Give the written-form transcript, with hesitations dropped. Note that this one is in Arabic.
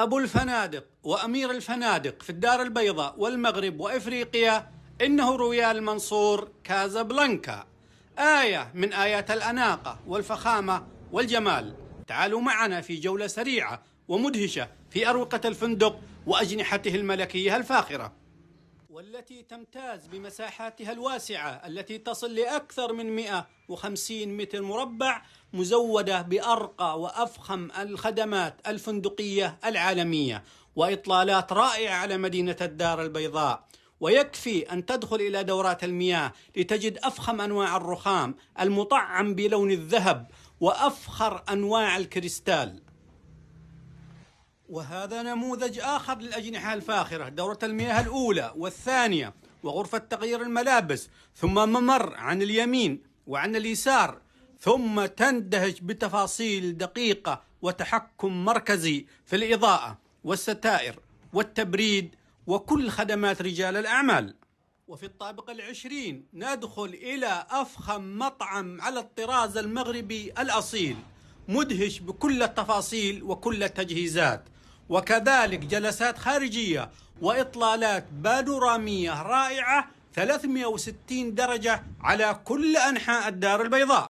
أبو الفنادق وأمير الفنادق في الدار البيضاء والمغرب وإفريقيا إنه رويال منصور كازابلانكا، آية من آيات الأناقة والفخامة والجمال. تعالوا معنا في جولة سريعة ومدهشة في أروقة الفندق وأجنحته الملكية الفاخرة، والتي تمتاز بمساحاتها الواسعة التي تصل لأكثر من 150 متر مربع، مزودة بأرقى وأفخم الخدمات الفندقية العالمية وإطلالات رائعة على مدينة الدار البيضاء. ويكفي أن تدخل إلى دورات المياه لتجد أفخم أنواع الرخام المطعم بلون الذهب وأفخر أنواع الكريستال. وهذا نموذج آخر للأجنحة الفاخرة، دورة المياه الأولى والثانية وغرفة تغيير الملابس، ثم ممر عن اليمين وعن اليسار، ثم تندهش بتفاصيل دقيقة وتحكم مركزي في الإضاءة والستائر والتبريد وكل خدمات رجال الأعمال. وفي الطابق 20 ندخل إلى أفخم مطعم على الطراز المغربي الأصيل، مدهش بكل التفاصيل وكل التجهيزات، وكذلك جلسات خارجية وإطلالات بانورامية رائعة 360 درجة على كل أنحاء الدار البيضاء.